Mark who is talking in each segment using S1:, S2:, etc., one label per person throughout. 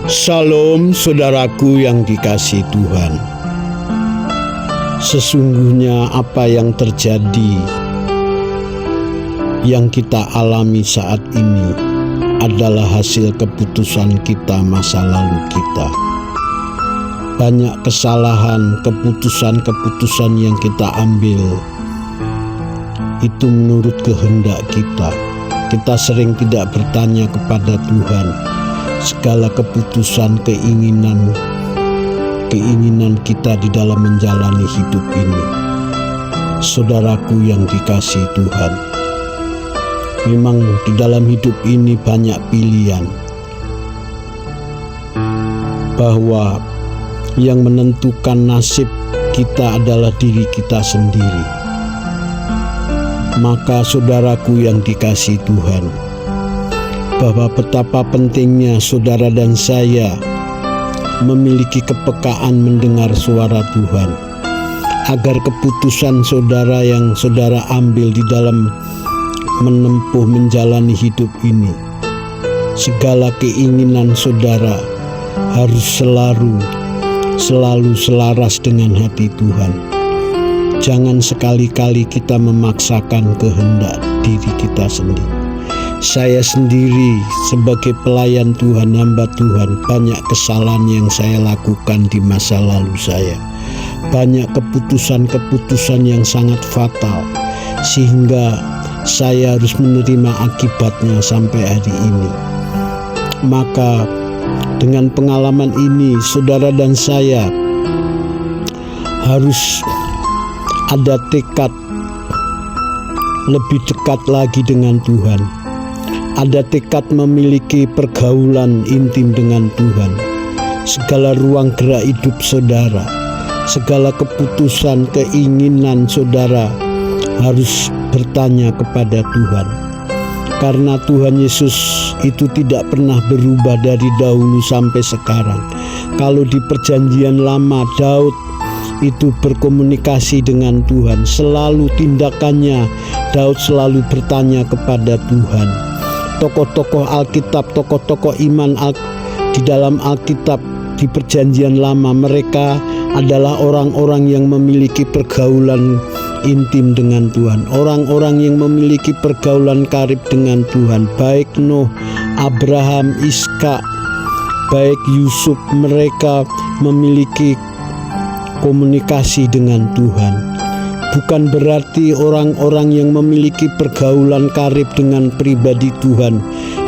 S1: Shalom saudaraku yang dikasihi Tuhan. Sesungguhnya apa yang terjadi, yang kita alami saat ini adalah hasil keputusan kita masa lalu kita. Banyak kesalahan, keputusan-keputusan yang kita ambil itu menurut kehendak kita. Kita sering tidak bertanya kepada Tuhan. Segala keputusan, keinginan kita di dalam menjalani hidup ini. Saudaraku yang dikasihi Tuhan, memang di dalam hidup ini banyak pilihan, bahwa yang menentukan nasib kita adalah diri kita sendiri. Maka saudaraku yang dikasihi Tuhan, bahwa betapa pentingnya saudara dan saya memiliki kepekaan mendengar suara Tuhan, agar keputusan saudara yang saudara ambil di dalam menempuh menjalani hidup ini, segala keinginan saudara harus selalu selaras dengan hati Tuhan. Jangan sekali-kali kita memaksakan kehendak diri kita sendiri. Saya sendiri sebagai pelayan Tuhan, hamba Tuhan, banyak kesalahan yang saya lakukan di masa lalu saya. Banyak keputusan-keputusan yang sangat fatal, sehingga saya harus menerima akibatnya sampai hari ini. Maka dengan pengalaman ini, saudara dan saya harus ada tekad lebih dekat lagi dengan Tuhan. Ada tekad memiliki pergaulan intim dengan Tuhan. Segala ruang gerak hidup saudara, segala keputusan, keinginan saudara harus bertanya kepada Tuhan. Karena Tuhan Yesus itu tidak pernah berubah dari dahulu sampai sekarang. Kalau di perjanjian lama, Daud itu berkomunikasi dengan Tuhan. Selalu tindakannya, Daud selalu bertanya kepada Tuhan. Tokoh-tokoh Alkitab, tokoh-tokoh iman di dalam Alkitab di perjanjian lama, mereka adalah orang-orang yang memiliki pergaulan intim dengan Tuhan, orang-orang yang memiliki pergaulan karib dengan Tuhan. Baik Nuh, Abraham, Ishak, baik Yusuf, mereka memiliki komunikasi dengan Tuhan. Bukan berarti orang-orang yang memiliki pergaulan karib dengan pribadi Tuhan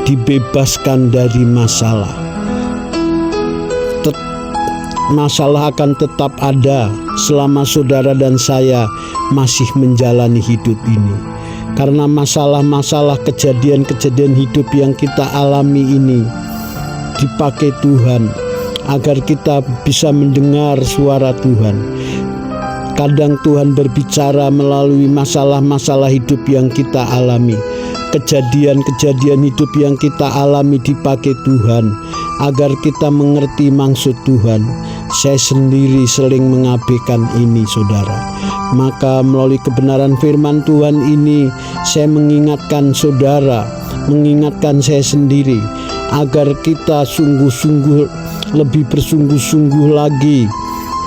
S1: dibebaskan dari masalah. Masalah akan tetap ada selama saudara dan saya masih menjalani hidup ini. Karena masalah-masalah, kejadian-kejadian hidup yang kita alami ini dipakai Tuhan agar kita bisa mendengar suara Tuhan. Kadang Tuhan berbicara melalui masalah-masalah hidup yang kita alami. Kejadian-kejadian hidup yang kita alami dipakai Tuhan agar kita mengerti maksud Tuhan. Saya sendiri sering mengabaikan ini, saudara. Maka melalui kebenaran firman Tuhan ini, saya mengingatkan saudara, mengingatkan saya sendiri, agar kita sungguh-sungguh, lebih bersungguh-sungguh lagi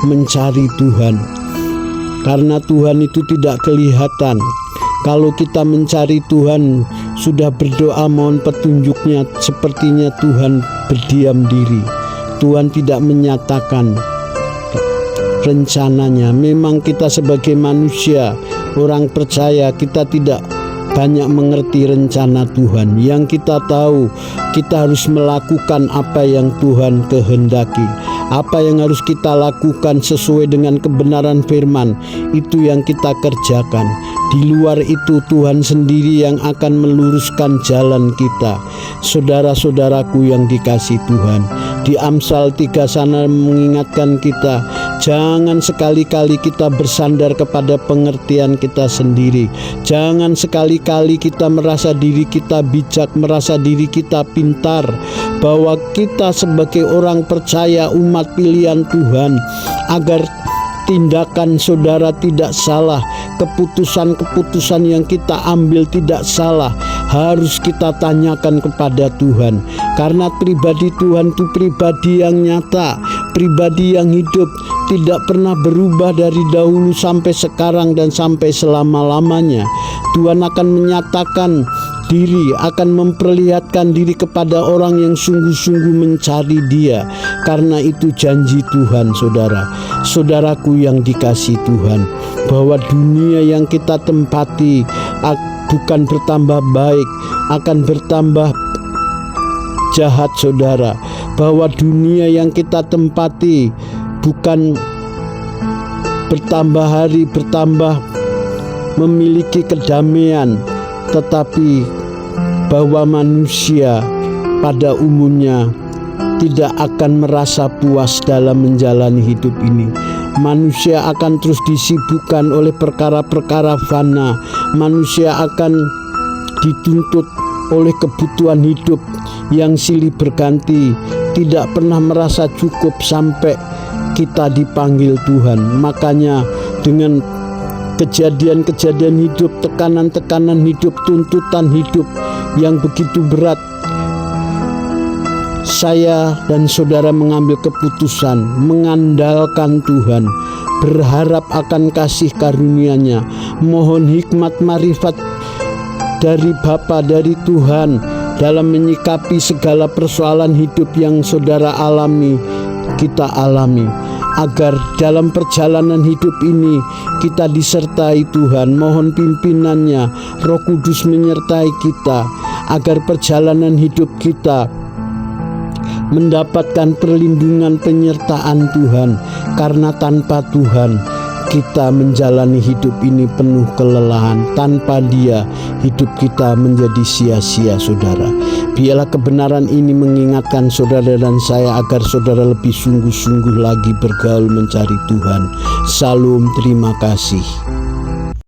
S1: mencari Tuhan. Karena Tuhan itu tidak kelihatan. Kalau kita mencari Tuhan, sudah berdoa mohon petunjuknya, sepertinya Tuhan berdiam diri. Tuhan tidak menyatakan rencananya. Memang kita sebagai manusia, orang percaya, kita tidak banyak mengerti rencana Tuhan. Yang kita tahu, kita harus melakukan apa yang Tuhan kehendaki. Apa yang harus kita lakukan sesuai dengan kebenaran firman, itu yang kita kerjakan. Di luar itu Tuhan sendiri yang akan meluruskan jalan kita. Saudara-saudaraku yang dikasihi Tuhan, di Amsal 3 sana mengingatkan kita, jangan sekali-kali kita bersandar kepada pengertian kita sendiri. Jangan sekali-kali kita merasa diri kita bijak, merasa diri kita pintar, bahwa kita sebagai orang percaya, umat pilihan Tuhan, agar tindakan saudara tidak salah, keputusan-keputusan yang kita ambil tidak salah, harus kita tanyakan kepada Tuhan, karena pribadi Tuhan itu pribadi yang nyata, pribadi yang hidup, tidak pernah berubah dari dahulu sampai sekarang dan sampai selama-lamanya. Tuhan akan menyatakan diri, akan memperlihatkan diri kepada orang yang sungguh-sungguh mencari Dia. Karena itu janji Tuhan, saudaraku yang dikasihi Tuhan, bahwa dunia yang kita tempati bukan bertambah baik, akan bertambah jahat, saudara. Bahwa dunia yang kita tempati bukan bertambah hari, bertambah memiliki kedamaian, tetapi bahwa manusia pada umumnya tidak akan merasa puas dalam menjalani hidup ini. Manusia akan terus disibukkan oleh perkara-perkara fana. Manusia akan dituntut oleh kebutuhan hidup yang silih berganti, tidak pernah merasa cukup sampai kita dipanggil Tuhan. Makanya dengan kejadian-kejadian hidup, tekanan-tekanan hidup, tuntutan hidup yang begitu berat, saya dan saudara mengambil keputusan mengandalkan Tuhan, berharap akan kasih karunia-Nya, mohon hikmat marifat dari Bapa, dari Tuhan dalam menyikapi segala persoalan hidup yang saudara alami, kita alami, agar dalam perjalanan hidup ini kita disertai Tuhan. Mohon pimpinannya, Roh Kudus menyertai kita, agar perjalanan hidup kita mendapatkan perlindungan penyertaan Tuhan. Karena tanpa Tuhan kita menjalani hidup ini penuh kelelahan. Tanpa Dia hidup kita menjadi sia-sia, saudara. Biarlah kebenaran ini mengingatkan saudara dan saya agar saudara lebih sungguh-sungguh lagi bergaul mencari Tuhan. Salam, terima kasih.